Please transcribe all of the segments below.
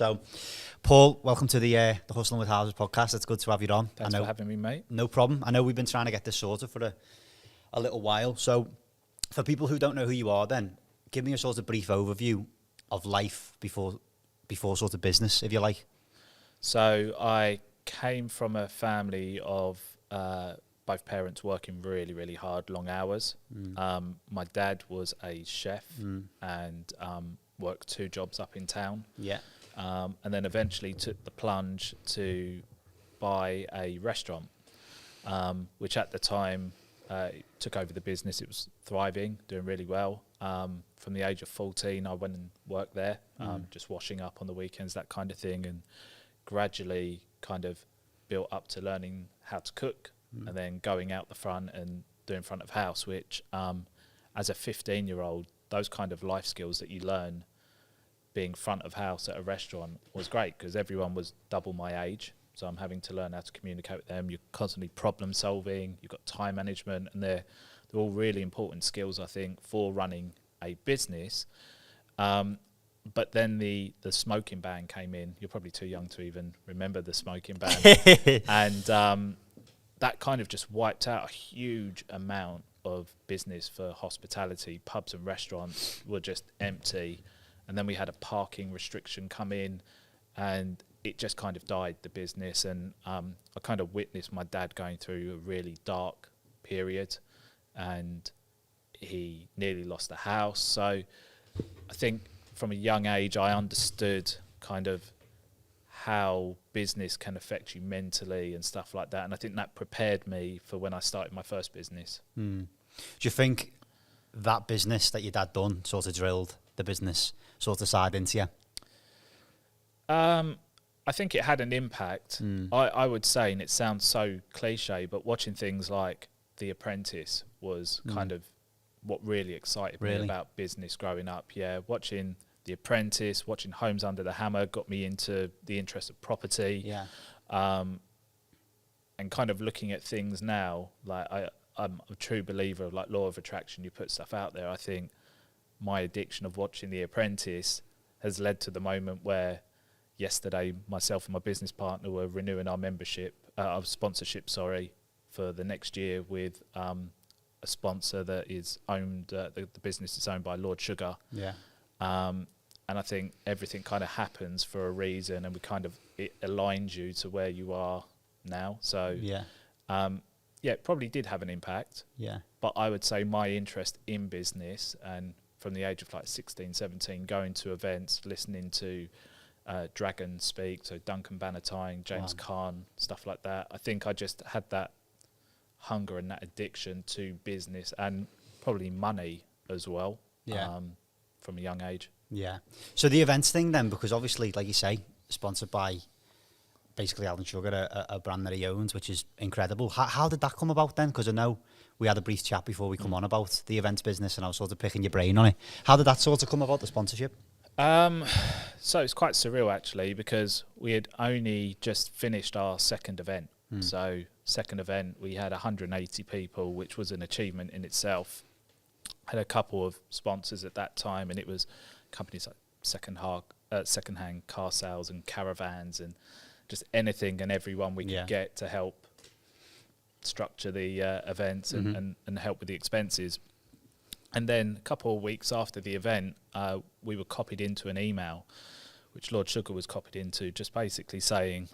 So, Paul, welcome to the Hustling with Houses podcast. It's good to have you on. Thanks for having me, mate. No problem. I know we've been trying to get this sorted for a little while. So, for people who don't know who you are, then give me a sort of brief overview of life before sort of business, if you like. So, I came from a family of both parents working really, really hard, long hours. My dad was a chef and worked 2 jobs up in town. Yeah. And then eventually took the plunge to buy a restaurant, which at the time took over the business. It was thriving, doing really well. From the age of 14, I went and worked there, just washing up on the weekends, that kind of thing, and gradually kind of built up to learning how to cook and then going out the front and doing front of house, which as a 15-year-old, those kind of life skills that you learn being front of house at a restaurant was great because everyone was double my age. So I'm having to learn how to communicate with them. You're constantly problem solving. You've got time management, and they're all really important skills, I think, for running a business. But then the smoking ban came in. You're probably too young to even remember the smoking ban. And that kind of just wiped out a huge amount of business for hospitality. Pubs and restaurants were just empty. And then we had a parking restriction come in, and it just kind of died, the business. And I kind of witnessed my dad going through a really dark period, and he nearly lost the house. So I think from a young age, I understood kind of how business can affect you mentally and stuff like that. And I think that prepared me for when I started my first business. Do you think that business that your dad done sort of drilled the business sort of side into you? I think it had an impact. I would say, and it sounds so cliche, but watching things like The Apprentice was kind of what really excited me about business growing up. Yeah, watching The Apprentice, watching Homes Under the Hammer got me into the interest of property. Yeah. And kind of looking at things now, like I'm a true believer of like law of attraction. You put stuff out there. I think my addiction of watching The Apprentice has led to the moment where yesterday myself and my business partner were renewing our sponsorship, for the next year with a sponsor that is owned, the business is owned by Lord Sugar. Yeah. And I think everything kind of happens for a reason, and it aligns you to where you are now. So it probably did have an impact. Yeah. But I would say my interest in business, and from the age of like 16, 17, going to events, listening to Dragon speak, so Duncan Bannatyne, James Caan, stuff like that. I think I just had that hunger and that addiction to business and probably money as well. Yeah. From a young age. Yeah. So the events thing then, because obviously, like you say, sponsored by basically Alan Sugar, a brand that he owns, which is incredible. How did that come about then? Because I know we had a brief chat before we come on about the events business, and I was sort of picking your brain on it. How did that sort of come about, the sponsorship? So it's quite surreal actually, because we had only just finished our second event. So second event, we had 180 people, which was an achievement in itself. Had a couple of sponsors at that time, and it was companies like second-hand car sales and caravans and just anything and everyone we could get to help structure the events and help with the expenses. And then a couple of weeks after the event, we were copied into an email, which Lord Sugar was copied into, just basically saying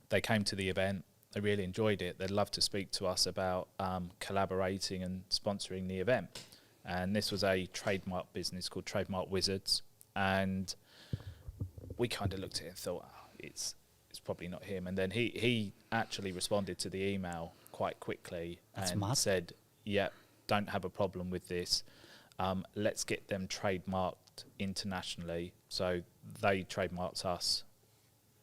they came to the event, they really enjoyed it, they'd love to speak to us about collaborating and sponsoring the event. And this was a trademark business called Trademark Wizards. And we kind of looked at it and thought, it's probably not him. And then he actually responded to the email quite quickly. That's and mad. Said, yeah, don't have a problem with this. Let's get them trademarked internationally. So they trademarked us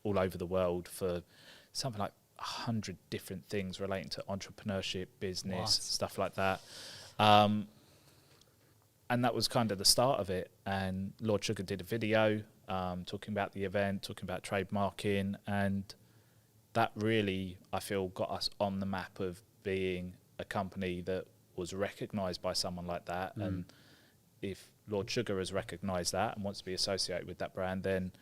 all over the world for something like 100 different things relating to entrepreneurship, business, stuff like that. And that was kind of the start of it. And Lord Sugar did a video talking about the event, talking about trademarking, and that really, I feel, got us on the map of being a company that was recognised by someone like that. And if Lord Sugar has recognised that and wants to be associated with that brand, then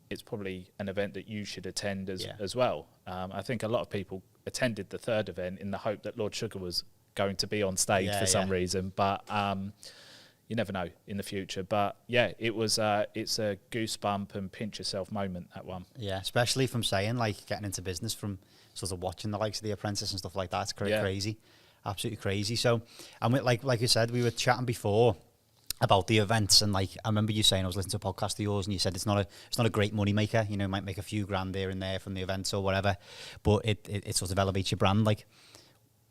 it's probably an event that you should attend Yeah. as well. I think a lot of people attended the third event in the hope that Lord Sugar was going to be on stage for some reason, but you never know in the future. But yeah, it's a goosebump and pinch yourself moment, that one. Yeah, especially from saying, like, getting into business from sort of watching the likes of The Apprentice and stuff like that. It's crazy, absolutely crazy. So, and like you said, we were chatting before about the events, and like I remember you saying, I was listening to a podcast of yours, and you said it's not a great money maker. You know, might make a few grand here and there from the events or whatever, but it sort of elevates your brand. Like,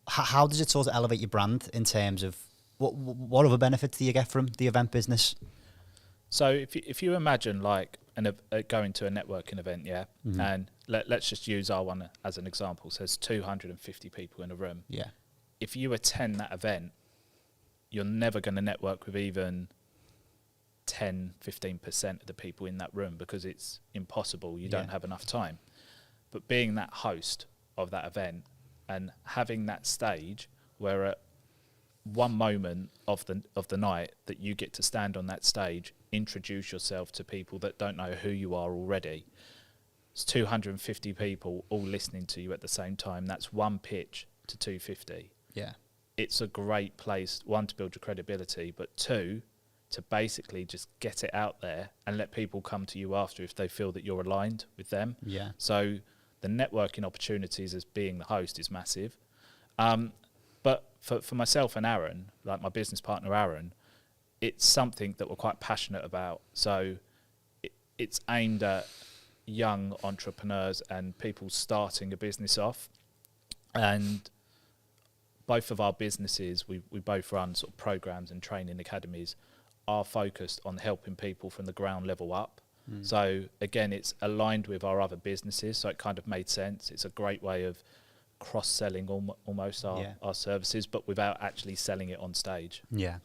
how does it sort of elevate your brand in terms of what other benefits do you get from the event business? So if you imagine like going to a networking event, and let's just use our one as an example. So there's 250 people in a room. Yeah. If you attend that event, you're never going to network with even 10-15% of the people in that room because it's impossible. You don't have enough time. But being that host of that event and having that stage where at one moment of the night that you get to stand on that stage, introduce yourself to people that don't know who you are already. It's 250 people all listening to you at the same time. That's one pitch to 250. Yeah. It's a great place, one, to build your credibility, but two, to basically just get it out there and let people come to you after if they feel that you're aligned with them. Yeah. So the networking opportunities as being the host is massive. But for myself and Aaron, like my business partner Aaron, it's something that we're quite passionate about. So it's aimed at young entrepreneurs and people starting a business off. And both of our businesses, we both run sort of programs and training academies, are focused on helping people from the ground level up. So again, it's aligned with our other businesses, so it kind of made sense. It's a great way of cross-selling almost our services, but without actually selling it on stage. Yeah,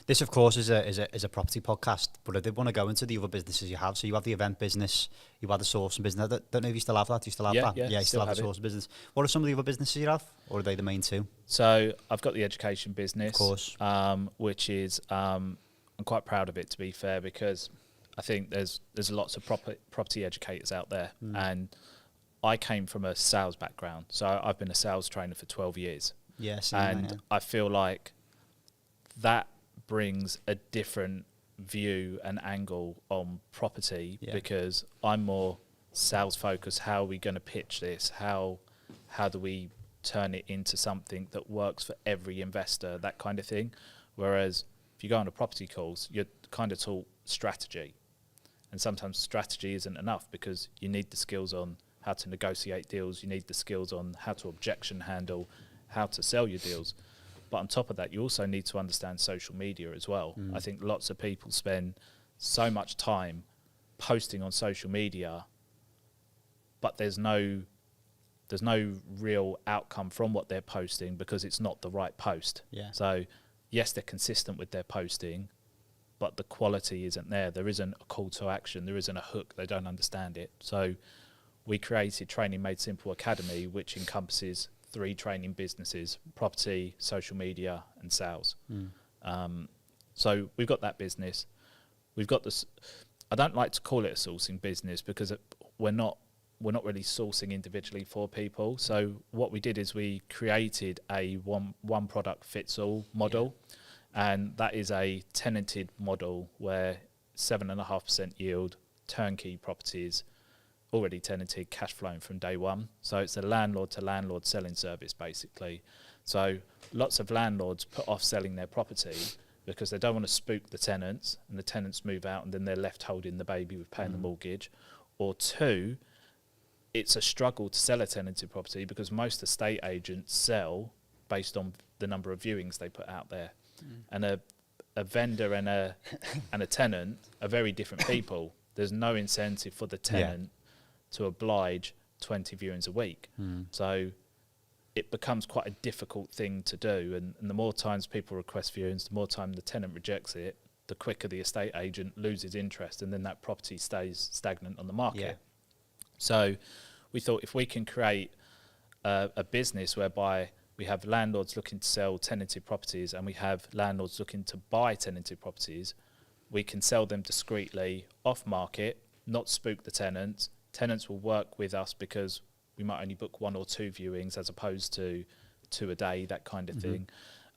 this of course is a property podcast, but I did want to go into the other businesses you have. So you have the event business, you have the sourcing business. I don't know if you still have that. Do you still have that? Yeah, you still have the sourcing business. What are some of the other businesses you have, or are they the main two? So I've got the education business, of course, which is I'm quite proud of it, to be fair, because I think there's lots of property educators out there, and I came from a sales background, so I've been a sales trainer for 12 years. Yes, and I feel like that brings a different view and angle on property because I'm more sales focused. How are we going to pitch this? How do we turn it into something that works for every investor? That kind of thing. Whereas if you go on a property course, you're kind of taught strategy, and sometimes strategy isn't enough because you need the skills on how to negotiate deals, you need the skills on how to objection handle, how to sell your deals. But on top of that, you also need to understand social media as well. I think lots of people spend so much time posting on social media, but there's no real outcome from what they're posting because it's not the right post. Yeah. So yes, they're consistent with their posting, but the quality isn't there. There isn't a call to action. There isn't a hook. They don't understand it. So we created Training Made Simple Academy, which encompasses 3 training businesses: property, social media, and sales. So we've got that business. We've got this. I don't like to call it a sourcing business because we're not really sourcing individually for people. So what we did is we created a one product fits all model, and that is a tenanted model where 7.5% yield, turnkey properties, already tenanted, cash flowing from day one. So it's a landlord to landlord selling service basically. So lots of landlords put off selling their property because they don't want to spook the tenants, and the tenants move out and then they're left holding the baby with paying the mortgage. Or two, it's a struggle to sell a tenanted property because most estate agents sell based on the number of viewings they put out there. And a vendor and a tenant are very different people. There's no incentive for the tenant to oblige 20 viewings a week. So it becomes quite a difficult thing to do, and the more times people request viewings, the more time the tenant rejects it, the quicker the estate agent loses interest, and then that property stays stagnant on the market. So we thought if we can create a business whereby we have landlords looking to sell tenanted properties and we have landlords looking to buy tenanted properties, we can sell them discreetly off market not spook the tenants. Tenants will work with us because we might only book 1 or 2 viewings as opposed to 2 a day, that kind of thing.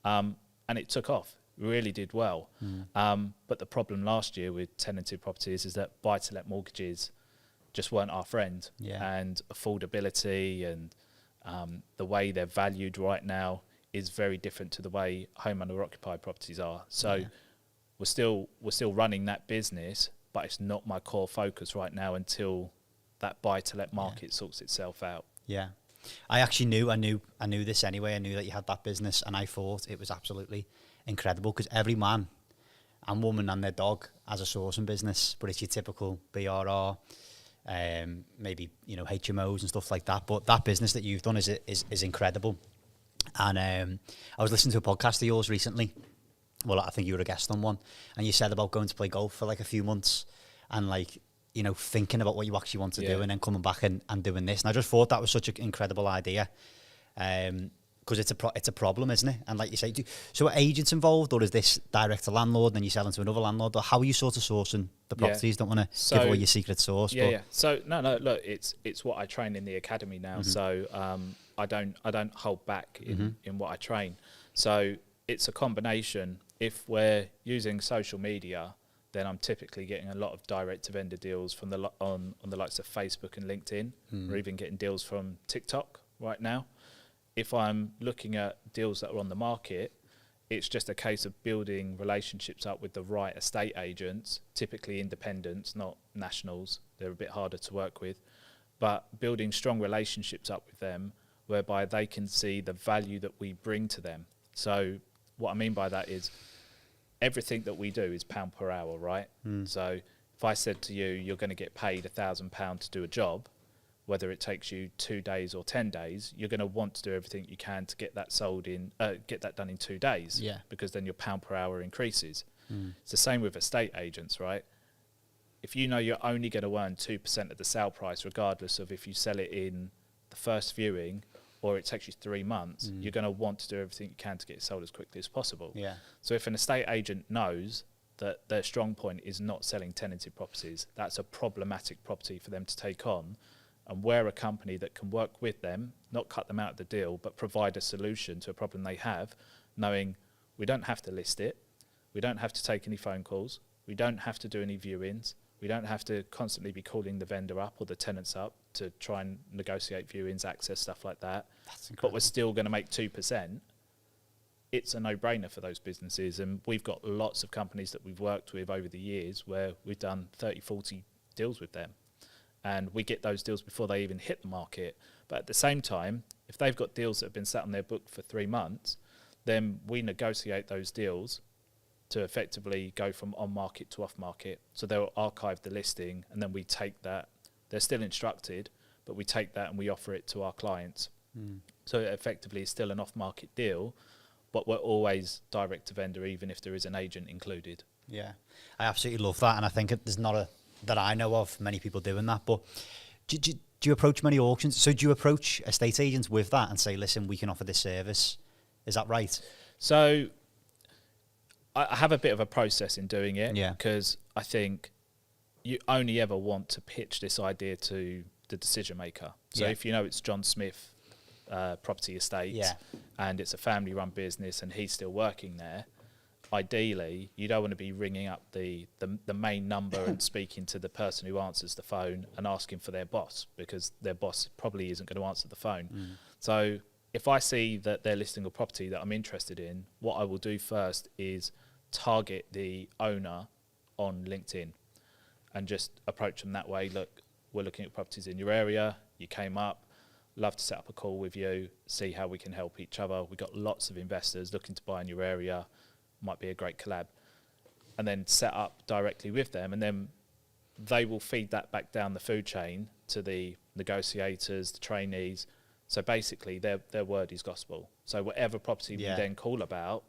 And it took off. We really did well. But the problem last year with tenanted properties is that buy-to-let mortgages just weren't our friend. And affordability and the way they're valued right now is very different to the way home owner occupied properties are. So we're still running that business, but it's not my core focus right now until that buy-to-let market sorts itself out. Yeah. I knew this anyway. I knew that you had that business, and I thought it was absolutely incredible because every man and woman and their dog has a sourcing business, but it's your typical BRR, maybe, you know, HMOs and stuff like that. But that business that you've done is incredible. And I was listening to a podcast of yours recently. Well, I think you were a guest on one, and you said about going to play golf for like a few months and like, you know, thinking about what you actually want to do and then coming back and doing this. And I just thought that was such an incredible idea. Because it's a problem, isn't it? And like you say, so are agents involved, or is this direct to landlord and then you sell into another landlord? Or how are you sort of sourcing the properties? Don't want to give away your secret sauce. So no, look, it's what I train in the academy now. So I don't hold back in what I train. So it's a combination. If we're using social media, then I'm typically getting a lot of direct to vendor deals from on the likes of Facebook and LinkedIn, or even getting deals from TikTok right now. If I'm looking at deals that are on the market, it's just a case of building relationships up with the right estate agents, typically independents, not nationals. They're a bit harder to work with, but building strong relationships up with them whereby they can see the value that we bring to them. So what I mean by that is everything that we do is pound per hour, right? So if I said to you, you're going to get paid £1,000 to do a job, whether it takes you 2 days or 10 days, you're going to want to do everything you can to get that get that done in 2 days, because then your pound per hour increases. It's the same with estate agents, right? If you know you're only going to earn 2% of the sale price, regardless of if you sell it in the first viewing or it takes you 3 months, you're going to want to do everything you can to get it sold as quickly as possible. So if an estate agent knows that their strong point is not selling tenanted properties, that's a problematic property for them to take on. And we're a company that can work with them, not cut them out of the deal, but provide a solution to a problem they have, knowing we don't have to list it, we don't have to take any phone calls, we don't have to do any viewings, we don't have to constantly be calling the vendor up or the tenants up to try and negotiate viewings, access, stuff like that. But we're still going to make 2%. It's a no-brainer for those businesses. And we've got lots of companies that we've worked with over the years where we've done 30, 40 deals with them. And we get those deals before they even hit the market. But at the same time, if they've got deals that have been sat on their book for 3 months, then we negotiate those deals to effectively go from on-market to off-market. So they'll archive the listing, and then we take that. They're still instructed, but we take that and we offer it to our clients. So effectively, it's still an off-market deal, but we're always direct to vendor, even if there is an agent included. Yeah, I absolutely love that, and I think there's not that I know of many people doing that. But do you approach many auctions? So do you approach estate agents with that and say, listen, we can offer this service? Is that right? So I have a bit of a process in doing it, because I think you only ever want to pitch this idea to the decision maker. So if you know it's John Smith Property Estates and it's a family run business and he's still working there, ideally you don't want to be ringing up the main number and speaking to the person who answers the phone and asking for their boss, because their boss probably isn't going to answer the phone. So if I see that they're listing a property that I'm interested in, what I will do first is target the owner on LinkedIn and just approach them that way. Look, we're looking at properties in your area. You came up. Love to set up a call with you, see how we can help each other. We've got lots of investors looking to buy in your area. Might be a great collab. And then set up directly with them, and then they will feed that back down the food chain to the negotiators, the trainees. So basically their word is gospel. So whatever property we then call about,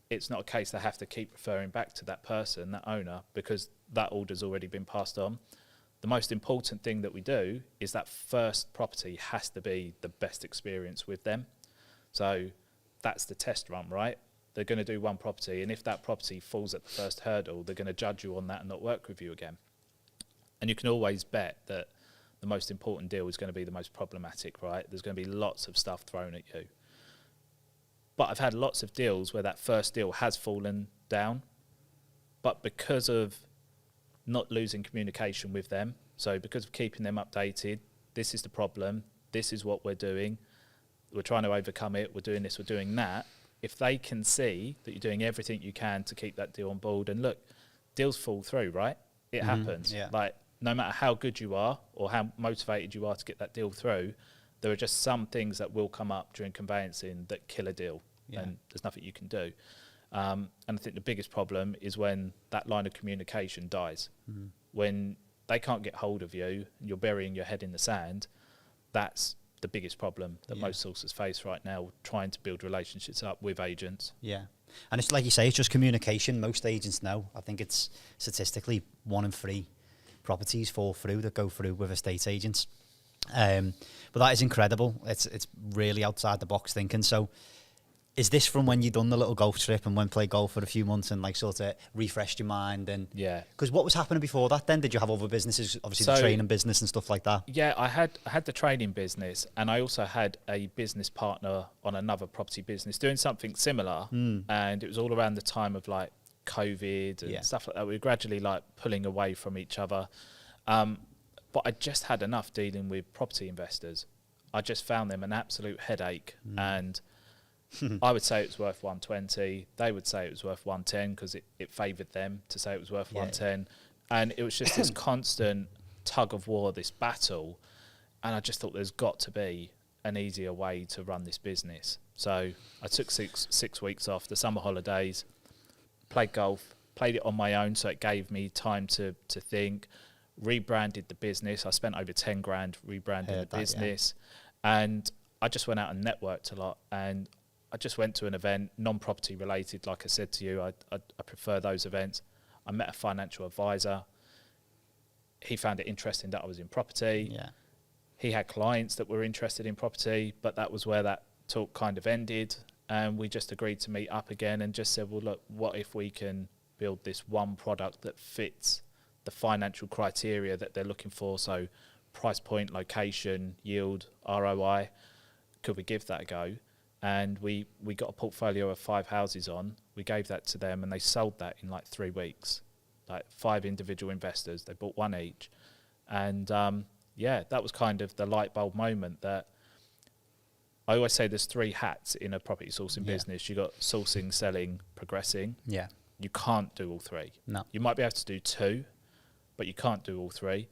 it's not a case they have to keep referring back to that person, that owner, because that order's already been passed on. The most important thing that we do is that first property has to be the best experience with them. So that's the test run, right? They're going to do one property, and if that property falls at the first hurdle, they're going to judge you on that and not work with you again. And you can always bet that the most important deal is going to be the most problematic, right? There's going to be lots of stuff thrown at you. But I've had lots of deals where that first deal has fallen down, but because of not losing communication with them, so because of keeping them updated, this is the problem, this is what we're doing, we're trying to overcome it, we're doing this, we're doing that. If they can see that you're doing everything you can to keep that deal on board, and look, deals fall through, right? It happens. Yeah. Like, no matter how good you are or how motivated you are to get that deal through, there are just some things that will come up during conveyancing that kill a deal, and there's nothing you can do. And I think the biggest problem is when that line of communication dies. When they can't get hold of you and you're burying your head in the sand, that's the biggest problem that most sources face right now, trying to build relationships up with agents. Yeah. And it's like you say, it's just communication. Most agents know. I think it's statistically 1 in 3 properties fall through that go through with estate agents. But that is incredible. It's really outside the box thinking. So is this from when you done the little golf trip and went play golf for a few months and like sort of refreshed your mind? And because what was happening before that then? Did you have other businesses, obviously the training business and stuff like that? Yeah, I had the training business, and I also had a business partner on another property business doing something similar. And it was all around the time of like COVID and stuff like that. We were gradually like pulling away from each other. But I just had enough dealing with property investors. I just found them an absolute headache, and I would say it was worth 120. They would say it was worth 110 because it favoured them to say it was worth 110. And it was just this constant tug of war, this battle. And I just thought there's got to be an easier way to run this business. So I took six weeks off the summer holidays, played golf, played it on my own, so it gave me time to think, rebranded the business. I spent over 10 grand rebranding the business. And I just went out and networked a lot. And I just went to an event, non-property related. Like I said to you, I prefer those events. I met a financial advisor. He found it interesting that I was in property. Yeah. He had clients that were interested in property, but that was where that talk kind of ended. And we just agreed to meet up again and just said, well, look, what if we can build this one product that fits the financial criteria that they're looking for? So price point, location, yield, ROI. Could we give that a go? And we got a portfolio of 5 houses on. We gave that to them, and they sold that in like 3 weeks. Like 5 individual investors, they bought 1 each. And that was kind of the light bulb moment that I always say there's 3 hats in a property sourcing business. You got sourcing, selling, progressing. Yeah. You can't do all 3. No. You might be able to do 2, but you can't do all 3.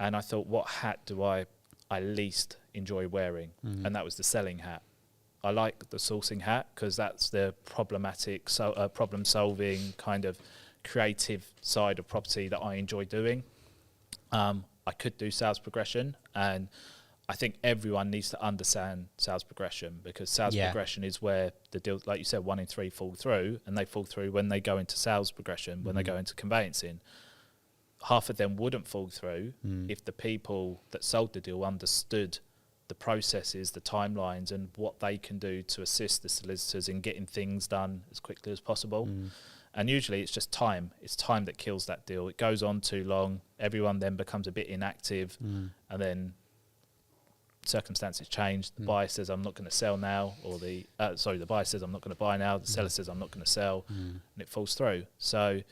And I thought, what hat do I least enjoy wearing? And that was the selling hat. I like the sourcing hat because that's the problematic, problem-solving kind of creative side of property that I enjoy doing. I could do sales progression, and I think everyone needs to understand sales progression, because sales progression is where the deal, like you said, 1 in 3 fall through, and they fall through when they go into sales progression, when they go into conveyancing. Half of them wouldn't fall through if the people that sold the deal understood the processes, the timelines, and what they can do to assist the solicitors in getting things done as quickly as possible. And usually it's just time. It's time that kills that deal. It goes on too long. Everyone then becomes a bit inactive, and then circumstances change. The buyer says, I'm not going to sell now, or the buyer says, I'm not going to buy now. The seller says, I'm not going to sell, and it falls through. So,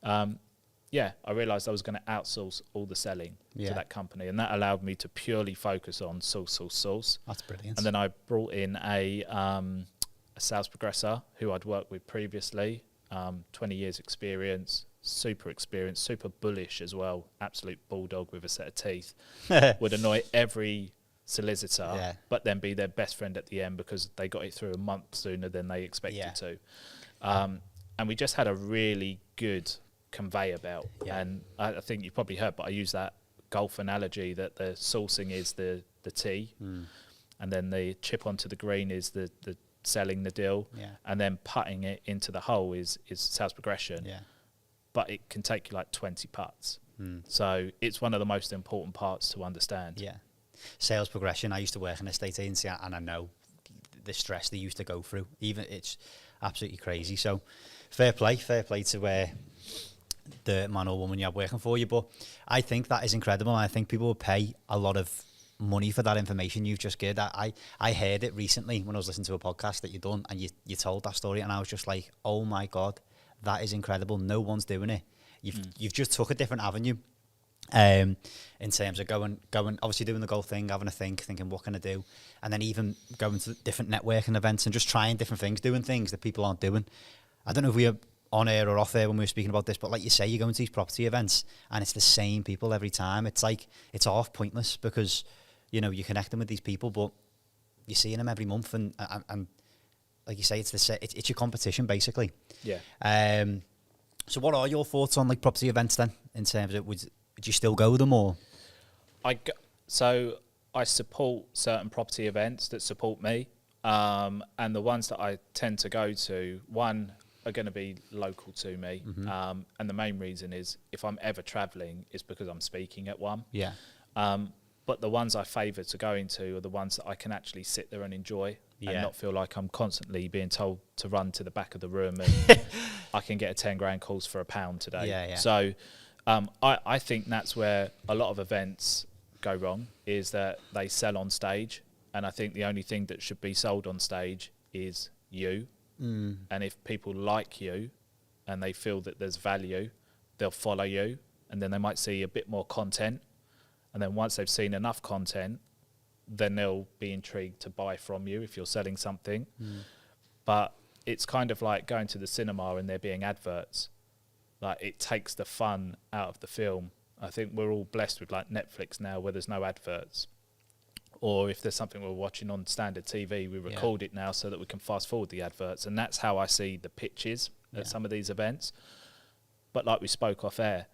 I realised I was going to outsource all the selling to that company, and that allowed me to purely focus on source. That's brilliant. And then I brought in a sales progressor who I'd worked with previously, 20 years experience, super bullish as well, absolute bulldog with a set of teeth, would annoy every solicitor, but then be their best friend at the end because they got it through a month sooner than they expected to. And we just had a really good conveyor belt. And I think you probably heard, but I use that golf analogy that the sourcing is the tee, and then the chip onto the green is the selling the deal, and then putting it into the hole is sales progression. But it can take you like 20 putts. So it's one of the most important parts to understand. Sales progression. I used to work in a estate agency, and I know the stress they used to go through. Even it's absolutely crazy. So fair play to the man or woman you have working for you. But I think that is incredible, and I think people will pay a lot of money for that information you've just given. I heard it recently when I was listening to a podcast that you done, and you told that story, and I was just like, oh my God, that is incredible. No one's doing it. You've just took a different avenue. In terms of going, obviously doing the golf thing, having a thinking what can I do, and then even going to different networking events and just trying different things, doing things that people aren't doing. I don't know if we were on air or off air when we were speaking about this, but like you say, you go into these property events and it's the same people every time. It's like, it's half pointless because, you know, you're connecting with these people, but you're seeing them every month, and like you say, it's your competition basically. Yeah. So what are your thoughts on like property events then, in terms of would you still go with them, or? So I support certain property events that support me, and the ones that I tend to go to, one, are going to be local to me, and the main reason is if I'm ever travelling, it's because I'm speaking at one. Yeah. But the ones I favour to go into are the ones that I can actually sit there and enjoy, and not feel like I'm constantly being told to run to the back of the room and I can get a 10 grand course for £1 today. Yeah. So I think that's where a lot of events go wrong, is that they sell on stage, and I think the only thing that should be sold on stage is you. And if people like you and they feel that there's value, they'll follow you, and then they might see a bit more content, and then once they've seen enough content, then they'll be intrigued to buy from you if you're selling something. But it's kind of like going to the cinema and there being adverts. Like, it takes the fun out of the film. I think we're all blessed with like Netflix now, where there's no adverts, or if there's something we're watching on standard TV, we record it now so that we can fast forward the adverts. And that's how I see the pitches at some of these events. But like we spoke off air,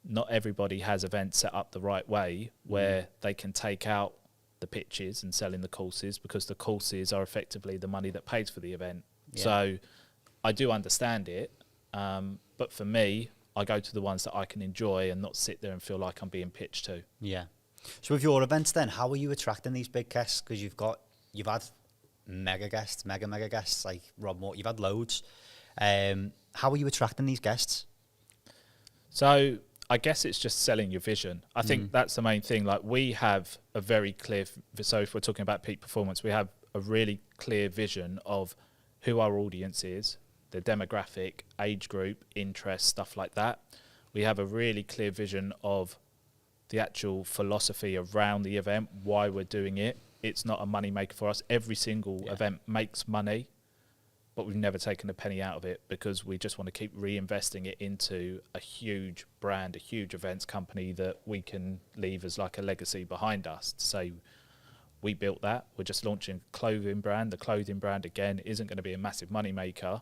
not everybody has events set up the right way where they can take out the pitches and sell in the courses, because the courses are effectively the money that pays for the event. So I do understand it, but for me, I go to the ones that I can enjoy and not sit there and feel like I'm being pitched to. Yeah. So with your events then, how are you attracting these big guests? Because you've had mega guests like Rob Moore. You've had loads. How are you attracting these guests? So I guess it's just selling your vision. I think that's the main thing. Like, we have a very clear, so if we're talking about peak performance, we have a really clear vision of who our audience is, the demographic, age group, interest, stuff like that. We have a really clear vision of the actual philosophy around the event, why we're doing it. It's not a money maker for us. Every single event makes money, but we've never taken a penny out of it, because we just want to keep reinvesting it into a huge brand, a huge events company that we can leave as like a legacy behind us to say we built that. We're just launching a clothing brand. The clothing brand, again, isn't going to be a massive money maker,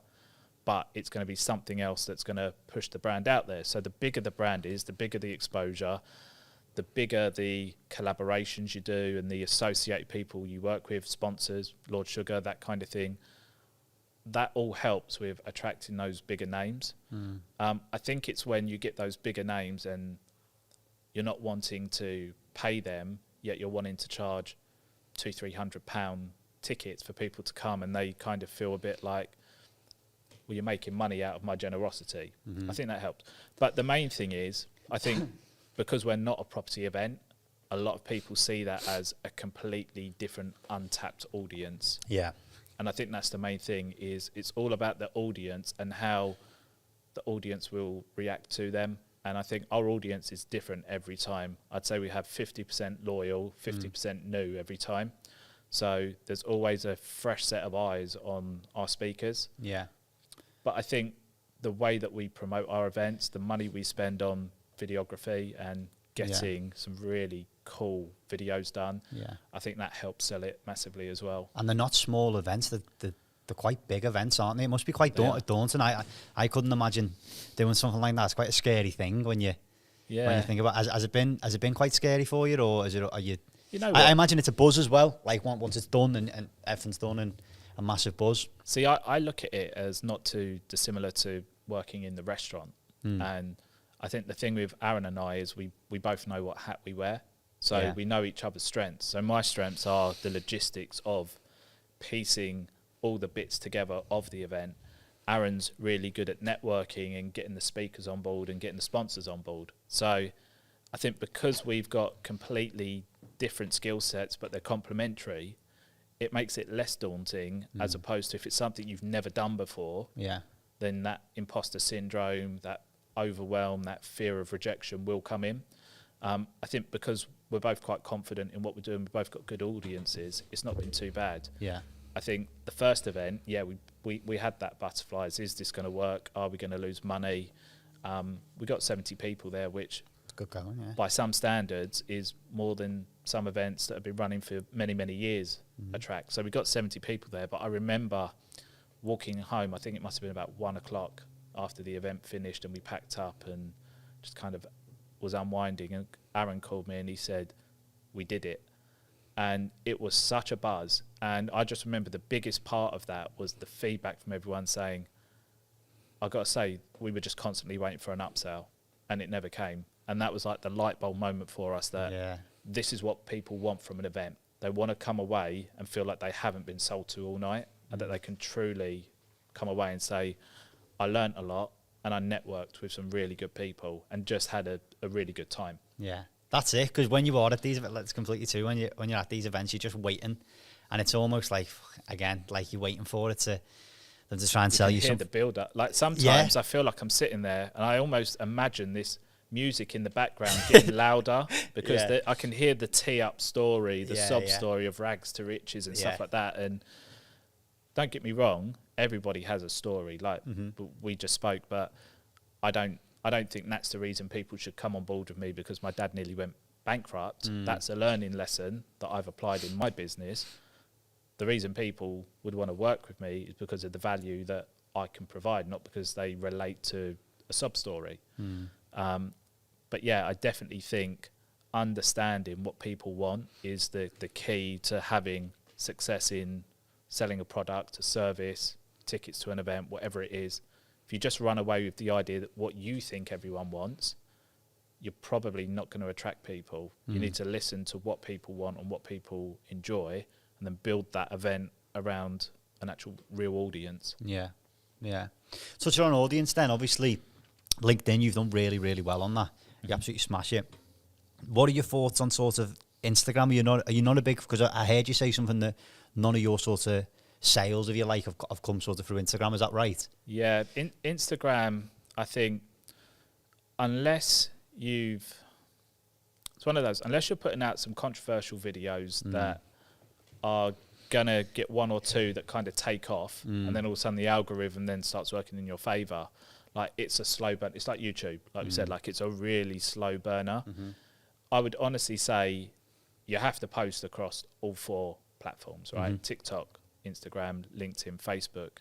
but it's going to be something else that's going to push the brand out there. So the bigger the brand is, the bigger the exposure, the bigger the collaborations you do and the associated people you work with, sponsors, Lord Sugar, that kind of thing. That all helps with attracting those bigger names. I think it's when you get those bigger names and you're not wanting to pay them, yet you're wanting to charge £200-300 tickets for people to come, and they kind of feel a bit like, well, you're making money out of my generosity. I think that helps. But the main thing is, I think because we're not a property event, a lot of people see that as a completely different, untapped audience. Yeah. And I think that's the main thing, is it's all about the audience and how the audience will react to them. And I think our audience is different every time. I'd say we have 50% loyal, 50% new every time. So there's always a fresh set of eyes on our speakers. Yeah. But I think the way that we promote our events, the money we spend on videography and getting some really cool videos done, I think that helps sell it massively as well. And they're not small events, they're quite big events, aren't they? It must be quite daunting. I couldn't imagine doing something like that. It's quite a scary thing when you think about it. Has it been quite scary for you, or are you know what? I imagine it's a buzz as well, like once it's done and everything's done, and a massive buzz. See, I look at it as not too dissimilar to working in the restaurant. And I think the thing with Aaron and I is we both know what hat we wear. So we know each other's strengths. So my strengths are the logistics of piecing all the bits together of the event. Aaron's really good at networking and getting the speakers on board and getting the sponsors on board. So I think because we've got completely different skill sets, but they're complementary, it makes it less daunting as opposed to if it's something you've never done before, then that imposter syndrome, that overwhelm, that fear of rejection will come in. I think because we're both quite confident in what we're doing, we've both got good audiences, it's not been too bad. Yeah. I think the first event, we had that butterflies. Is this going to work? Are we going to lose money? We got 70 people there, which It's good going, yeah. by some standards is more than some events that have been running for many, many years attract. So we got 70 people there, but I remember walking home, I think it must have been about 1 o'clock after the event finished, and we packed up and just kind of was unwinding, and Aaron called me and he said, we did it. And it was such a buzz. And I just remember the biggest part of that was the feedback from everyone saying, I got to say, we were just constantly waiting for an upsell and it never came. And that was like the light bulb moment for us that this is what people want from an event. They want to come away and feel like they haven't been sold to all night, and that they can truly come away and say, I learnt a lot and I networked with some really good people and just had a really good time. Yeah, that's it. Because when you are at these events, it's completely true. When you're at these events, you're just waiting, and it's almost like, again, like you're waiting for it to them to try and sell you something. The build up. Like sometimes I feel like I'm sitting there and I almost imagine this music in the background getting louder because I can hear the tee up story, the sob story of rags to riches and stuff like that. And don't get me wrong, everybody has a story. Like we just spoke, but I don't think that's the reason people should come on board with me because my dad nearly went bankrupt. That's a learning lesson that I've applied in my business. The reason people would want to work with me is because of the value that I can provide, not because they relate to a sub story. But yeah, I definitely think understanding what people want is the key to having success in selling a product, a service, tickets to an event, whatever it is. If you just run away with the idea that what you think everyone wants, you're probably not going to attract people. You need to listen to what people want and what people enjoy, and then build that event around an actual real audience. Yeah. Touching on audience then, obviously, LinkedIn, you've done really, really well on that. You absolutely smash it. What are your thoughts on sort of Instagram? Are you not a big, because I heard you say something that none of your sort of sales, if you like, have come sort of through Instagram. Is that right? Yeah, Instagram, I think, unless it's one of those, unless you're putting out some controversial videos that are gonna get one or two that kind of take off, and then all of a sudden the algorithm then starts working in your favor. Like it's a slow burn. It's like YouTube, like we said, like it's a really slow burner. I would honestly say you have to post across all 4 platforms, right? TikTok, Instagram, LinkedIn, Facebook.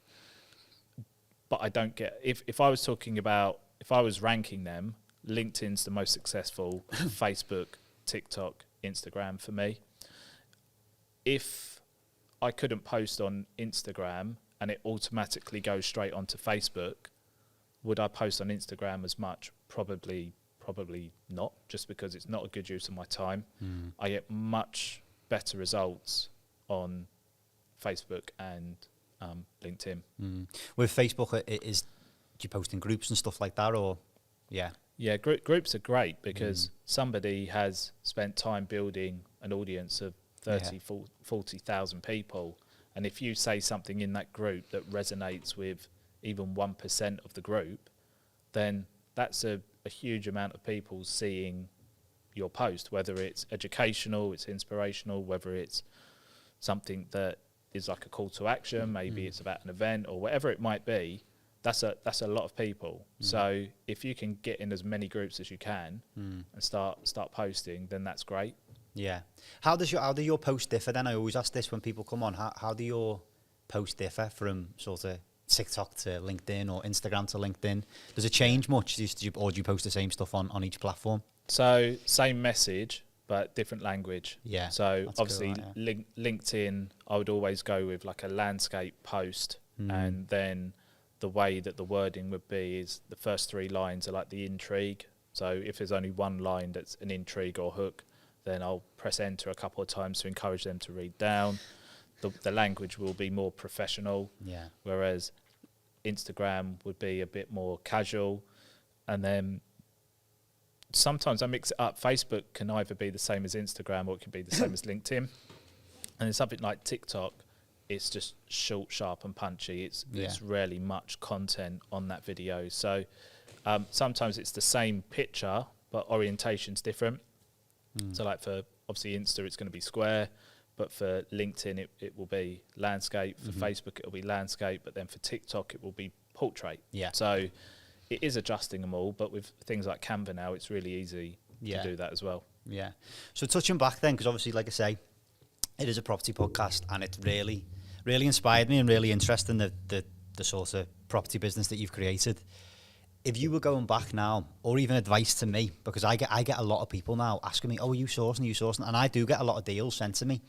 But I don't get, if I was talking about, if I was ranking them, LinkedIn's the most successful, Facebook, TikTok, Instagram for me. If I couldn't post on Instagram and it automatically goes straight onto Facebook, would I post on Instagram as much? Probably not, just because it's not a good use of my time. I get much better results on Facebook and LinkedIn. With Facebook, do you post in groups and stuff like that, or? Yeah, groups are great because somebody has spent time building an audience of 30, 40,000 people. And if you say something in that group that resonates with even 1% of the group, then that's a huge amount of people seeing your post, whether it's educational, it's inspirational, whether it's something that is like a call to action, maybe it's about an event or whatever it might be. That's a lot of people. So if you can get in as many groups as you can and start posting, then that's great. Yeah. How do your posts differ then? I always ask this when people come on. How do your posts differ from sort of TikTok to LinkedIn or Instagram to LinkedIn? Does it change much? Or do you post the same stuff on each platform? So same message, but different language. Yeah. So obviously LinkedIn, I would always go with like a landscape post, and then the way that the wording would be is the first 3 lines are like the intrigue. So if there's only one line that's an intrigue or hook, then I'll press enter a couple of times to encourage them to read down. The language will be more professional. Yeah. Whereas Instagram would be a bit more casual, and then sometimes I mix it up. Facebook can either be the same as Instagram or it can be the same as LinkedIn. And then something like TikTok, it's just short, sharp and punchy. It's rarely much content on that video. So sometimes it's the same picture, but orientation's different. So like for obviously Insta, it's going to be square, but for LinkedIn, it will be landscape. For Facebook, it will be landscape, but then for TikTok, it will be portrait. Yeah. So it is adjusting them all, but with things like Canva now, it's really easy to do that as well. Yeah. So touching back then, because obviously, like I say, it is a property podcast, and it really, really inspired me and really interested in the sort of property business that you've created. If you were going back now, or even advice to me, because I get a lot of people now asking me, "Oh, are you sourcing? Are you sourcing?" And I do get a lot of deals sent to me,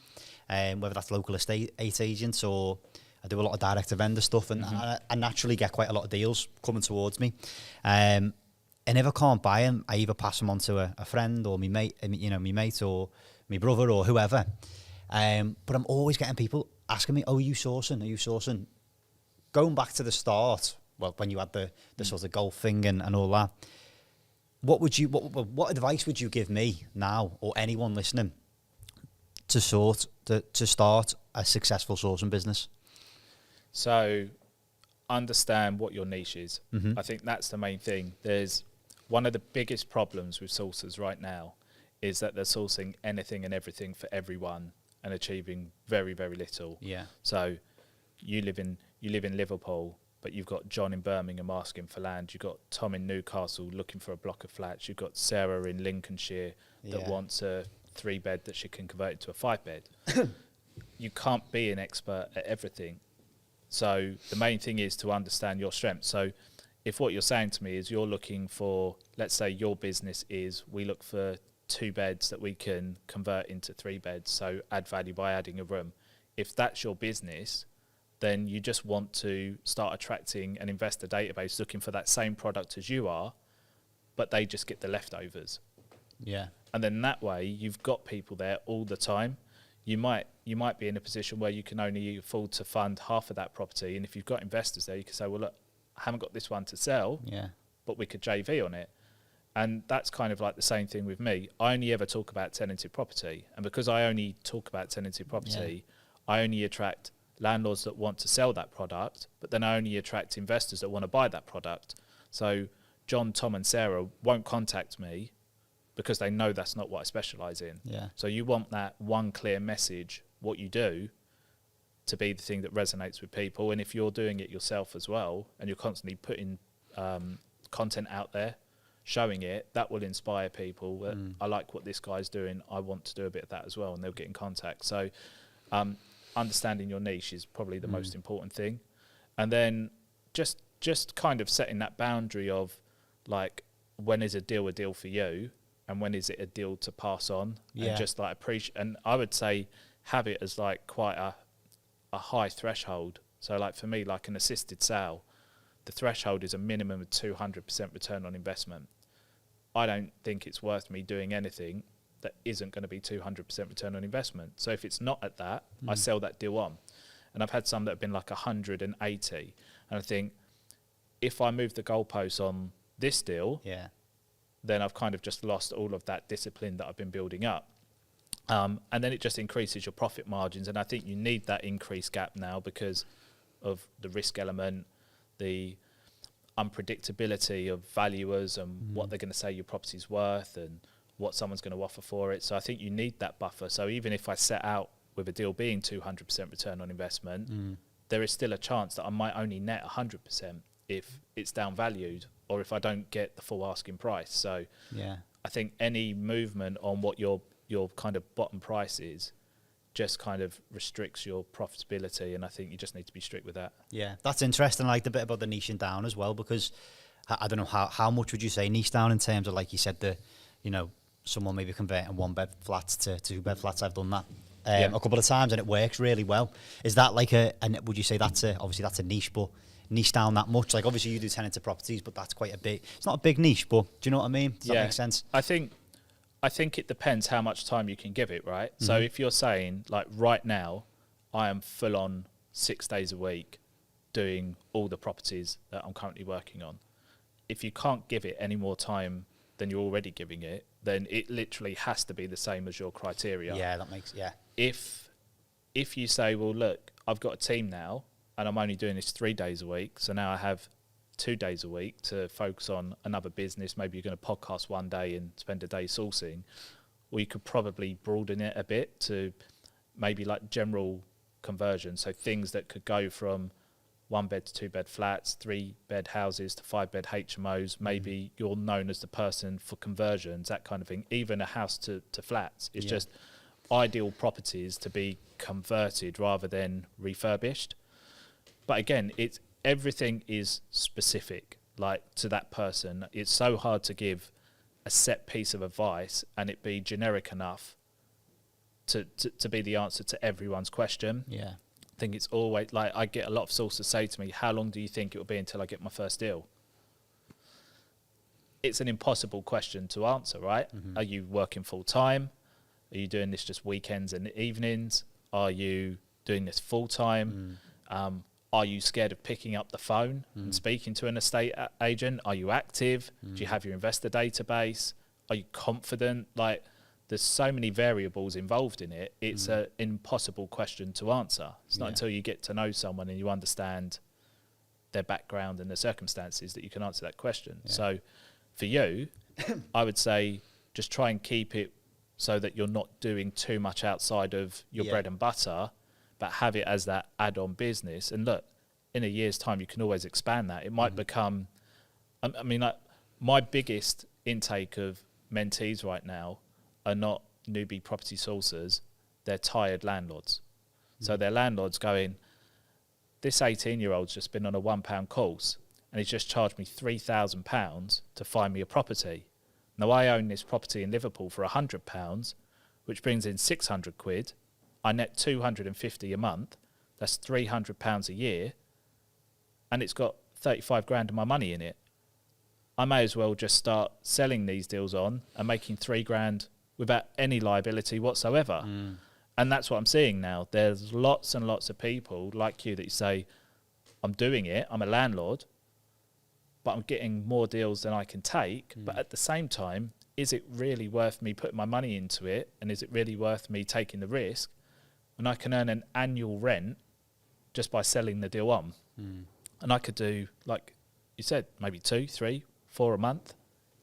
whether that's local estate agents or I do a lot of direct to vendor stuff, and I naturally get quite a lot of deals coming towards me. And if I can't buy them, I either pass them on to a friend or my mate, or my brother or whoever. But I'm always getting people asking me, "Oh, are you sourcing? Are you sourcing?" Going back to the start, well, when you had the sort of golf thing and all that, what advice would you give me now or anyone listening to start a successful sourcing business? So understand what your niche is. I think that's the main thing. There's one of the biggest problems with sourcers right now is that they're sourcing anything and everything for everyone and achieving very, very little. Yeah. So you live in Liverpool, but you've got John in Birmingham asking for land. You've got Tom in Newcastle looking for a block of flats. You've got Sarah in Lincolnshire that wants a 3-bed that she can convert into a 5-bed. You can't be an expert at everything. So the main thing is to understand your strengths. So if what you're saying to me is you're looking for, let's say your business is, we look for 2 beds that we can convert into 3 beds, so add value by adding a room. If that's your business, then you just want to start attracting an investor database looking for that same product as you are, but they just get the leftovers. Yeah. And then that way you've got people there all the time. You might be in a position where you can only afford to fund half of that property, and if you've got investors there, you can say, well, look, I haven't got this one to sell, but we could JV on it. And that's kind of like the same thing with me. I only ever talk about tenanted property, and because I only talk about tenanted property, I only attract landlords that want to sell that product, but then I only attract investors that want to buy that product. So John, Tom and Sarah won't contact me because they know that's not what I specialise in. Yeah. So you want that one clear message, what you do, to be the thing that resonates with people. And if you're doing it yourself as well, and you're constantly putting content out there, showing it, that will inspire people that I like what this guy's doing, I want to do a bit of that as well, and they'll get in contact. So understanding your niche is probably the most important thing. And then just kind of setting that boundary of, like, when is a deal for you and when is it a deal to pass on, and just like appreciate. And I would say have it as like quite a high threshold. So like for me, like an assisted sale, the threshold is a minimum of 200% return on investment. I don't think it's worth me doing anything that isn't going to be 200% return on investment. So if it's not at that, I sell that deal on. And I've had some that have been like 180. And I think if I move the goalposts on this deal, then I've kind of just lost all of that discipline that I've been building up. And then it just increases your profit margins. And I think you need that increased gap now because of the risk element, the unpredictability of valuers and what they're going to say your property's worth and what someone's going to offer for it. So I think you need that buffer. So even if I set out with a deal being 200% return on investment, there is still a chance that I might only net 100% if it's downvalued or if I don't get the full asking price. So I think any movement on what your kind of bottom price is just kind of restricts your profitability, and I think you just need to be strict with that. Yeah, that's interesting. I like the bit about the niching down as well, because I don't know how much would you say niche down in terms of, like you said, someone maybe converting 1-bed flats to 2-bed flats. I've done that a couple of times and it works really well. Is that like and would you say obviously that's a niche, but niche down that much? Like obviously you do tenanted properties, but that's quite it's not a big niche, but do you know what I mean? Does that make sense? I think it depends how much time you can give it, right? So if you're saying, like, right now, I am full on 6 days a week, doing all the properties that I'm currently working on. If you can't give it any more time than you're already giving it, then it literally has to be the same as your criteria. Yeah, that makes, yeah. If you say, well, look, I've got a team now and I'm only doing this 3 days a week, so now I have 2 days a week to focus on another business, maybe you're going to podcast one day and spend a day sourcing, or you could probably broaden it a bit to maybe like general conversion, so things that could go from 1-bed to 2-bed flats, 3-bed houses to 5-bed HMOs. Maybe you're known as the person for conversions, that kind of thing. Even a house to flats. It's just ideal properties to be converted rather than refurbished. But again, everything is specific, like to that person. It's so hard to give a set piece of advice and it be generic enough to be the answer to everyone's question. Yeah. I think it's always like, I get a lot of sources say to me, how long do you think it will be until I get my first deal? It's an impossible question to answer, right? Mm-hmm. Are you working full time? Are you doing this just weekends and evenings? Are you doing this full time? Are you scared of picking up the phone and speaking to an estate agent? Are you active? Do you have your investor database? Are you confident? Like, there's so many variables involved in it. It's an impossible question to answer. It's not until you get to know someone and you understand their background and their circumstances that you can answer that question. Yeah. So for you, I would say just try and keep it so that you're not doing too much outside of your bread and butter, but have it as that add-on business. And look, in a year's time, you can always expand that. It might become, I mean, like, my biggest intake of mentees right now are not newbie property sourcers, they're tired landlords. So they're landlords going, this 18-year-old's just been on a £1 course and he's just charged me £3,000 to find me a property. Now I own this property in Liverpool for £100, which brings in 600 quid. I net 250 a month. That's £300 a year. And it's got 35 grand of my money in it. I may as well just start selling these deals on and making 3 grand without any liability whatsoever. And that's what I'm seeing now. There's lots and lots of people like you that you say, I'm doing it, I'm a landlord, but I'm getting more deals than I can take. But at the same time, is it really worth me putting my money into it? And is it really worth me taking the risk? And I can earn an annual rent just by selling the deal on. And I could do, like you said, maybe 2, 3, 4 a month.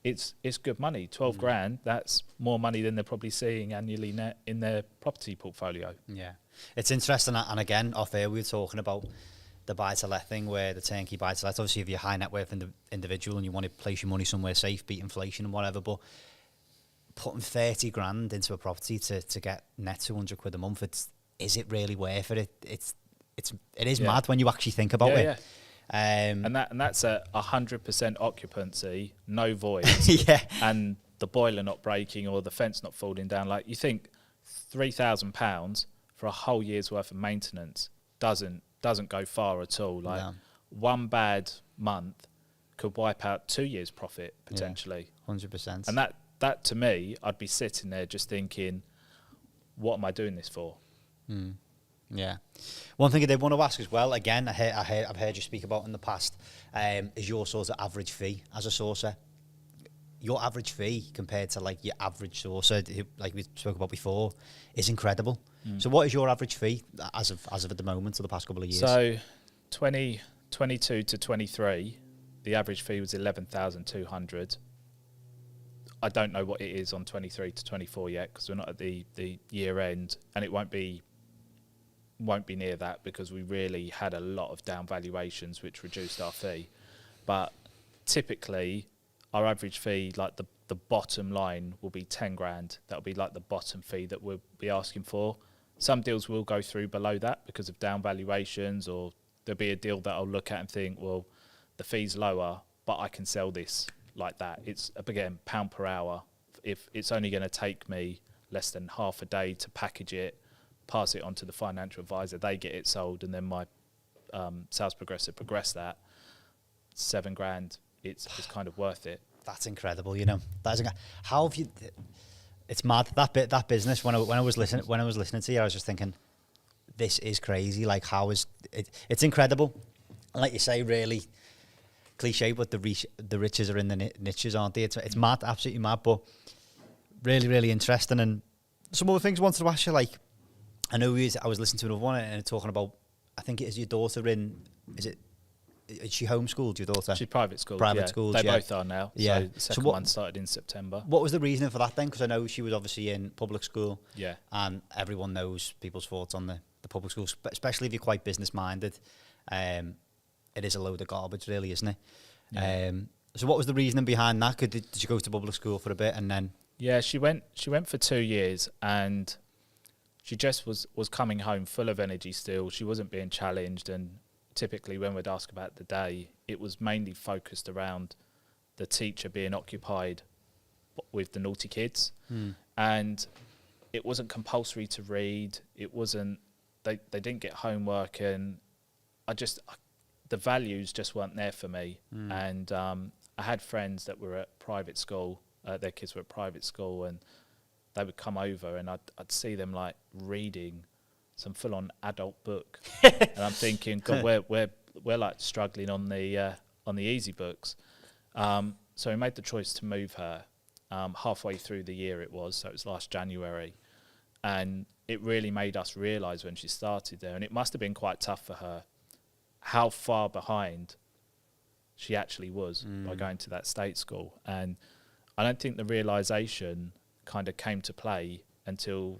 It's good money. 12 grand, that's more money than they're probably seeing annually net in their property portfolio. Yeah. It's interesting. And again, off air, we were talking about the buy-to-let thing, where the turnkey buy-to-let, obviously if you're a high net worth individual and you want to place your money somewhere safe, beat inflation and whatever, but putting 30 grand into a property to get net 200 quid a month, is it really worth it? It is mad when you actually think about it. Yeah. And that's a 100% occupancy, no void, and the boiler not breaking or the fence not falling down. Like, you think £3,000 for a whole year's worth of maintenance doesn't go far at all. Like, one bad month could wipe out 2 years' profit potentially. 100%. And that to me, I'd be sitting there just thinking, what am I doing this for? Yeah. One thing I did want to ask as well, again, I've heard you speak about in the past, is your sort of average fee as a sourcer. Your average fee compared to like your average sourcer, like we spoke about before, is incredible. So what is your average fee as of at the moment, or the past couple of years? So 2022 to 23, the average fee was 11,200. I don't know what it is on 23 to 24 yet, because we're not at the year end, and it won't be near that because we really had a lot of down valuations which reduced our fee. But typically our average fee, like the bottom line, will be 10 grand. That'll be like the bottom fee that we'll be asking for. Some deals will go through below that because of down valuations, or there'll be a deal that I'll look at and think, well, the fee's lower, but I can sell this like that. It's, again, £1 per hour. If it's only going to take me less than half a day to package it, pass it on to the financial advisor, they get it sold, and then my sales progressor progress that, 7 grand, it's kind of worth it. That's incredible, you know. How have you? It's mad, that business. When I was listening to you, I was just thinking, this is crazy. Like, how is it? It's incredible. And like you say, really cliche, but the riches are in the niches, aren't they? It's mad, absolutely mad, but really, really interesting. And some other things I wanted to ask you, like, I know I was listening to another one and talking about, I think it is your daughter is she homeschooled, your daughter? She's private school. Private schools, They yeah. both are now. Yeah. So the second one started in September. What was the reasoning for that then? Because I know she was obviously in public school. Yeah. And everyone knows people's thoughts on the public schools, especially if you're quite business-minded. It is a load of garbage, really, isn't it? Yeah. So what was the reasoning behind that? Did you go to public school for a bit and then... Yeah, she went for 2 years, and she just was coming home full of energy still. She wasn't being challenged, and typically when we'd ask about the day, it was mainly focused around the teacher being occupied with the naughty kids. And it wasn't compulsory to read. It wasn't, they didn't get homework, and the values just weren't there for me. And I had friends that were at private school, their kids were at private school, and they would come over and I'd see them like reading some full-on adult book, and I'm thinking, God, we're like struggling on the easy books. So we made the choice to move her halfway through the year. It was last January, and it really made us realise when she started there, and it must have been quite tough for her, how far behind she actually was by going to that state school. And I don't think the realisation kind of came to play until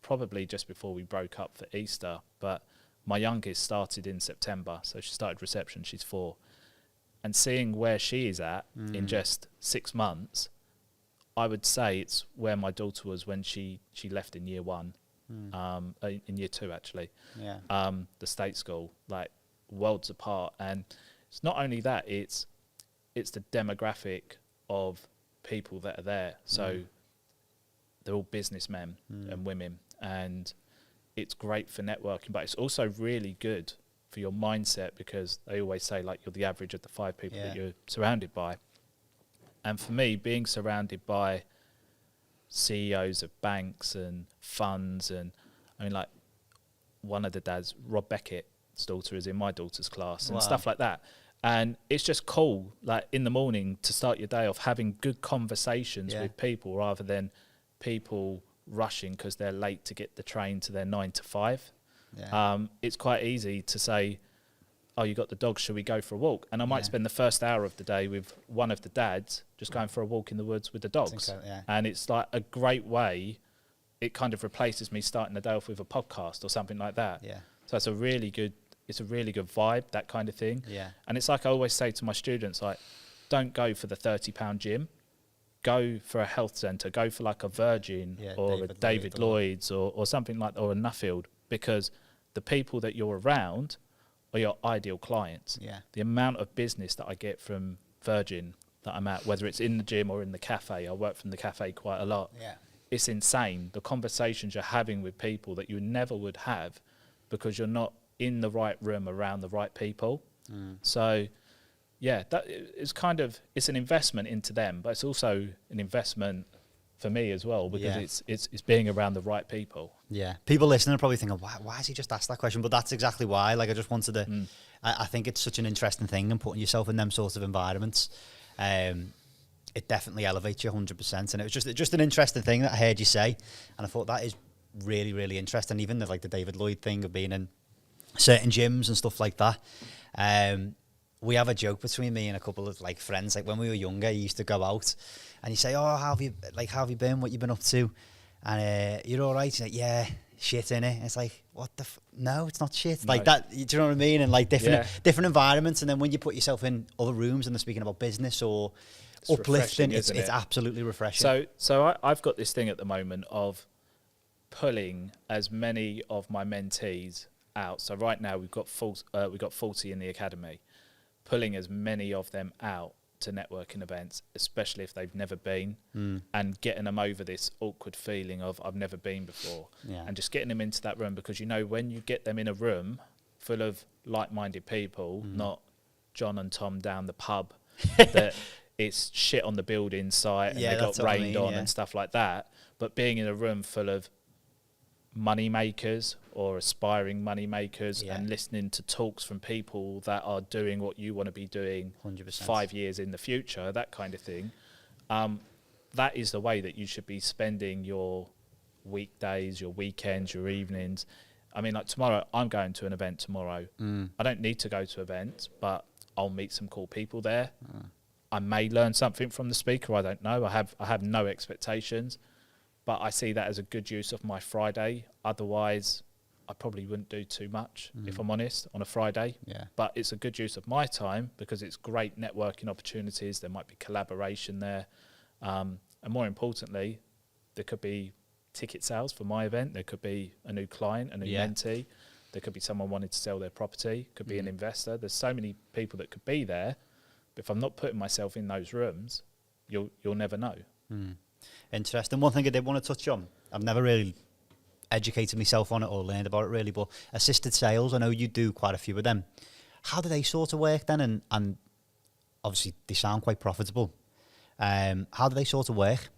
probably just before we broke up for Easter. But my youngest started in September, so she started reception, she's 4. And seeing where she is at in just 6 months, I would say it's where my daughter was when she left in year 1, in year 2 actually. Yeah. The state school, like worlds apart. And it's not only that, it's the demographic of people that are there. So they're all businessmen and women, and it's great for networking, but it's also really good for your mindset, because they always say like you're the average of the 5 people that you're surrounded by. And for me, being surrounded by CEOs of banks and funds, and I mean, like one of the dads, Rob Beckett's daughter, is in my daughter's class and stuff like that. And it's just cool, like in the morning, to start your day off having good conversations with people, rather than people rushing because they're late to get the train to their 9 to 5. Yeah. It's quite easy to say, oh, you got the dogs, should we go for a walk? And I might spend the first hour of the day with one of the dads just going for a walk in the woods with the dogs. And it's like a great way. It kind of replaces me starting the day off with a podcast or something like that. Yeah. So it's a really good vibe, that kind of thing. Yeah. And it's like I always say to my students, like, don't go for the £30 gym. Go for a health centre, go for like a Virgin or a David Lloyd's or something like that, or a Nuffield, because the people that you're around are your ideal clients. Yeah. The amount of business that I get from Virgin that I'm at, whether it's in the gym or in the cafe, I work from the cafe quite a lot. Yeah. It's insane, the conversations you're having with people that you never would have because you're not in the right room around the right people. So yeah, that is kind of, it's an investment into them, but it's also an investment for me as well, because it's being around the right people. Yeah, people listening are probably thinking, why has he just asked that question? But that's exactly why. Like, I just wanted to, I think it's such an interesting thing, and putting yourself in them sorts of environments, it definitely elevates you 100%. And it was just an interesting thing that I heard you say, and I thought that is really, really interesting. Even the David Lloyd thing of being in certain gyms and stuff like that. We have a joke between me and a couple of like friends. Like when we were younger, you used to go out and you say, "Oh, how have you been? What you been up to?" And you're all right. You're like, "Yeah, shit in it." It's like, what the? No, it's not shit. No. Like that. Do you know what I mean? And like different environments. And then when you put yourself in other rooms and they're speaking about business or it's uplifting, it's absolutely refreshing. So I've got this thing at the moment of pulling as many of my mentees out. So right now we've got 40 in the academy. Pulling as many of them out to networking events, especially if they've never been, and getting them over this awkward feeling of I've never been before, and just getting them into that room, because you know when you get them in a room full of like-minded people, not John and Tom down the pub, that it's shit on the building site and they got rained on and stuff like that, but being in a room full of money makers or aspiring money makers Yeah. and listening to talks from people that are doing what you want to be doing 100%. 5 years in the future, that kind of thing. That is the way that you should be spending your weekdays, your weekends, your evenings. I mean, like tomorrow, I'm going to an event tomorrow. I don't need to go to events, but I'll meet some cool people there. I may learn something from the speaker. I don't know. I have no expectations, but I see that as a good use of my Friday. Otherwise, I probably wouldn't do too much, if I'm honest, on a Friday. Yeah. But it's a good use of my time because it's great networking opportunities. There might be collaboration there. And more importantly, there could be ticket sales for my event. There could be a new client, a new mentee. There could be someone wanting to sell their property. Could be an investor. There's so many people that could be there. But if I'm not putting myself in those rooms, you'll never know. Interesting. One thing I did want to touch on, I've never really educated myself on it or learned about it really, but assisted sales, I know you do quite a few of them. How do they sort of work then? And obviously they sound quite profitable. How do they sort of work?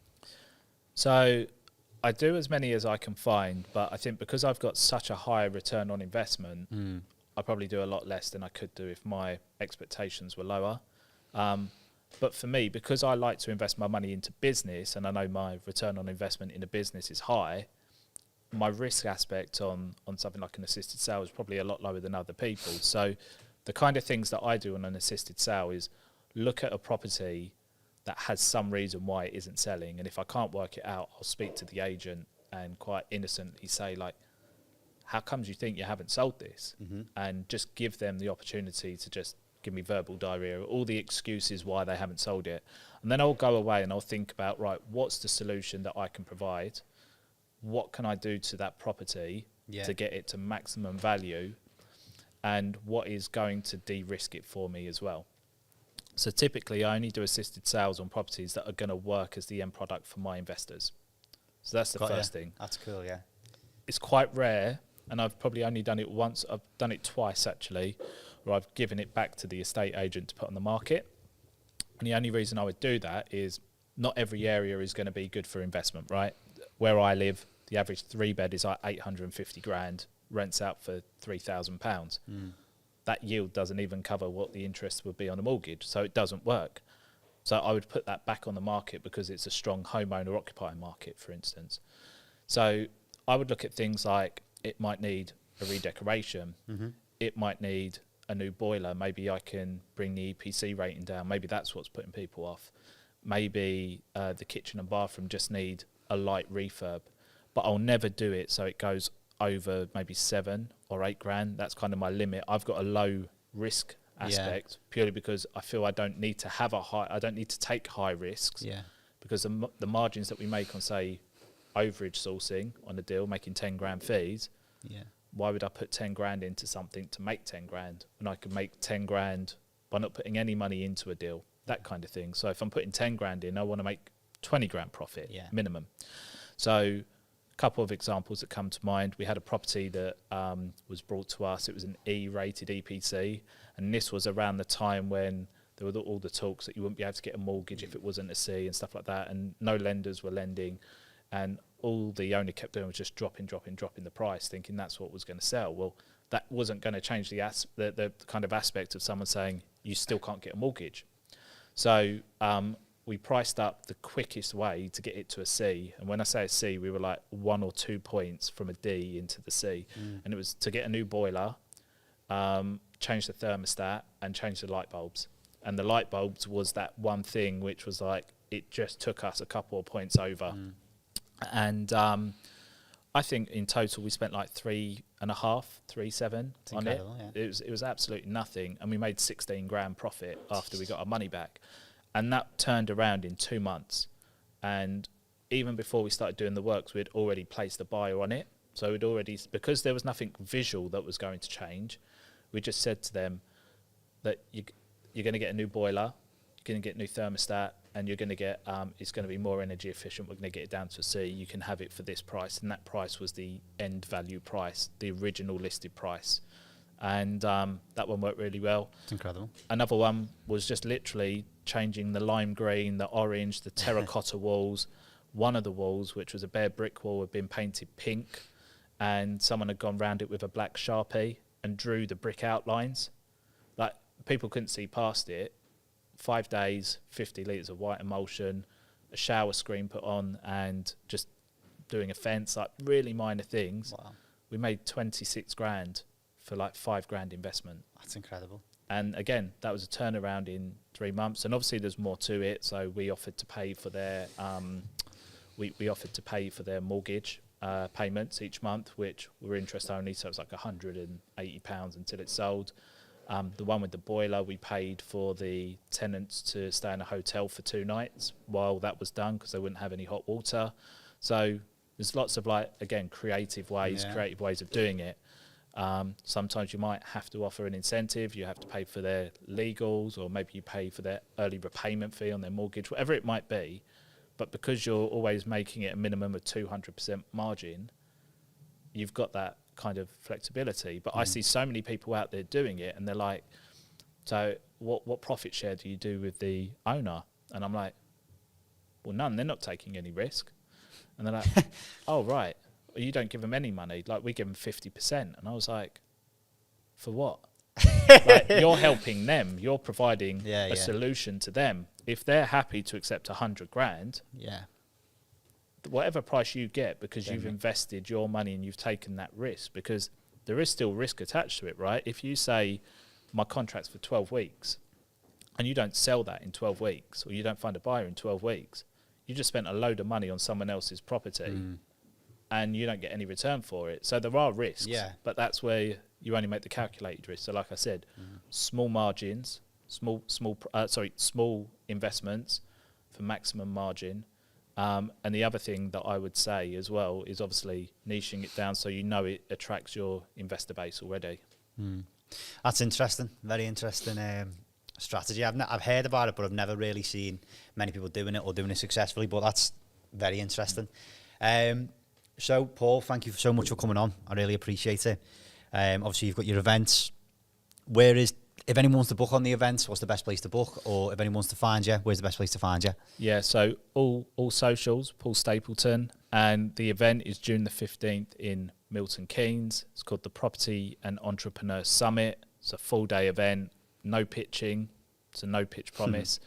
So I do as many as I can find, but I think because I've got such a high return on investment, I probably do a lot less than I could do if my expectations were lower. But for me, because I like to invest my money into business and I know my return on investment in a business is high, my risk aspect on something like an assisted sale is probably a lot lower than other people. So the kind of things that I do on an assisted sale is look at a property that has some reason why it isn't selling. And if I can't work it out, I'll speak to the agent and quite innocently say, like, how comes you think you haven't sold this? And just give them the opportunity to just give me verbal diarrhea, all the excuses why they haven't sold it. And then I'll go away and I'll think about, right, what's the solution that I can provide? What can I do to that property to get it to maximum value? And what is going to de-risk it for me as well? So typically I only do assisted sales on properties that are going to work as the end product for my investors. So that's the first thing. That's cool, yeah. It's quite rare, and I've probably only done it once. I've done it twice actually, where I've given it back to the estate agent to put on the market. And the only reason I would do that is not every area is going to be good for investment, right? Where I live, the average 3-bed is like 850 grand, rents out for £3,000. That yield doesn't even cover what the interest would be on a mortgage, so it doesn't work. So I would put that back on the market because it's a strong homeowner occupier market, for instance. So I would look at things like it might need a redecoration, it might need a new boiler, maybe I can bring the EPC rating down, maybe that's what's putting people off. Maybe the kitchen and bathroom just need a light refurb, but I'll never do it so it goes over maybe 7 or 8 grand. That's kind of my limit. I've got a low risk aspect purely because I feel I don't need to have I don't need to take high risks because the margins that we make on, say, overage sourcing on a deal, making 10 grand fees, why would I put 10 grand into something to make 10 grand when I could make 10 grand by not putting any money into a deal, that kind of thing. So if I'm putting 10 grand in, I want to make 20 grand profit minimum. So couple of examples that come to mind. We had a property that was brought to us. It was an E-rated EPC, and this was around the time when there were all the talks that you wouldn't be able to get a mortgage if it wasn't a C and stuff like that, and no lenders were lending, and all the owner kept doing was just dropping the price, thinking that's what was going to sell. Well, that wasn't going to change the kind of aspect of someone saying you still can't get a mortgage. So we priced up the quickest way to get it to a C. And when I say a C, we were like 1 or 2 points from a D into the C. And it was to get a new boiler, change the thermostat, and change the light bulbs. And the light bulbs was that one thing which was like, it just took us a couple of points over. And I think in total we spent like 3.5, 3.7 on it. It was absolutely nothing. And we made 16 grand profit after we got our money back. And that turned around in 2 months. And even before we started doing the works, we'd already placed a buyer on it. So we'd already, because there was nothing visual that was going to change, we just said to them that you're going to get a new boiler, you're going to get a new thermostat, and you're going to get, it's going to be more energy efficient. We're going to get it down to a C. You can have it for this price. And that price was the end value price, the original listed price. And that one worked really well. It's incredible. Another one was just literally changing the lime green, the orange, the terracotta walls. One of the walls, which was a bare brick wall, had been painted pink, and someone had gone round it with a black Sharpie and drew the brick outlines. Like, people couldn't see past it. 5 days, 50 litres of white emulsion, a shower screen put on, and just doing a fence, like really minor things. Wow. We made 26 grand for like 5 grand investment. That's incredible. And again, that was a turnaround in 3 months. And obviously there's more to it. So we offered to pay for their, we offered to pay for their mortgage payments each month, which were interest only. So it was like £180 until it's sold. The one with the boiler, we paid for the tenants to stay in a hotel for 2 nights while that was done, because they wouldn't have any hot water. So there's lots of, like, again, creative ways of doing it. Sometimes you might have to offer an incentive. You have to pay for their legals, or maybe you pay for their early repayment fee on their mortgage, whatever it might be. But because you're always making it a minimum of 200% margin, you've got that kind of flexibility. But I see so many people out there doing it, and they're like, so what profit share do you do with the owner? And I'm like, well, none. They're not taking any risk. And they're like, oh, right. Well, you don't give them any money. Like, we give them 50%. And I was like, for what? Like, you're helping them. You're providing a solution to them. If they're happy to accept 100 grand, whatever price you get, because you've invested your money and you've taken that risk, because there is still risk attached to it, right? If you say, my contract's for 12 weeks, and you don't sell that in 12 weeks, or you don't find a buyer in 12 weeks, you just spent a load of money on someone else's property, and you don't get any return for it. So there are risks, but that's where you only make the calculated risk. So like I said, small margins, small investments for maximum margin. And the other thing that I would say as well is obviously niching it down so you know it attracts your investor base already. That's interesting. Very interesting strategy. I've heard about it, but I've never really seen many people doing it or doing it successfully. But that's very interesting. So, Paul, thank you so much for coming on. I really appreciate it. Obviously, you've got your events. If anyone wants to book on the events, what's the best place to book? Or if anyone wants to find you, where's the best place to find you? Yeah, so all socials, Paul Stapleton, and the event is June the 15th in Milton Keynes. It's called the Property and Entrepreneur Summit. It's a full-day event, no pitching. It's a no-pitch promise.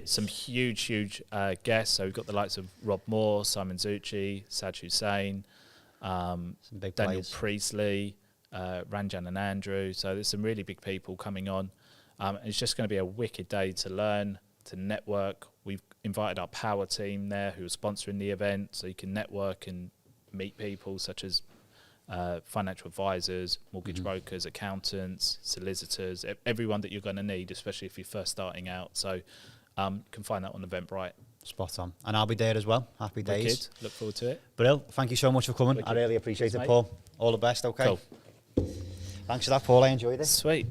Some huge guests. So we've got the likes of Rob Moore, Simon Zucci, Saj Hussain, Daniel players. Priestley, Ranjan and Andrew. So there's some really big people coming on. It's just going to be a wicked day to learn, to network. We've invited our power team there who are sponsoring the event, so you can network and meet people such as financial advisors, mortgage brokers, accountants, solicitors, everyone that you're going to need, especially if you're first starting out. So you can find that on Eventbrite. Spot on. And I'll be there as well. Happy days. Wicked. Look forward to it. Brill, thank you so much for coming. Wicked. I really appreciate Thanks, it, Paul. All the best, okay? Cool. Thanks for that, Paul. I enjoyed it. Sweet.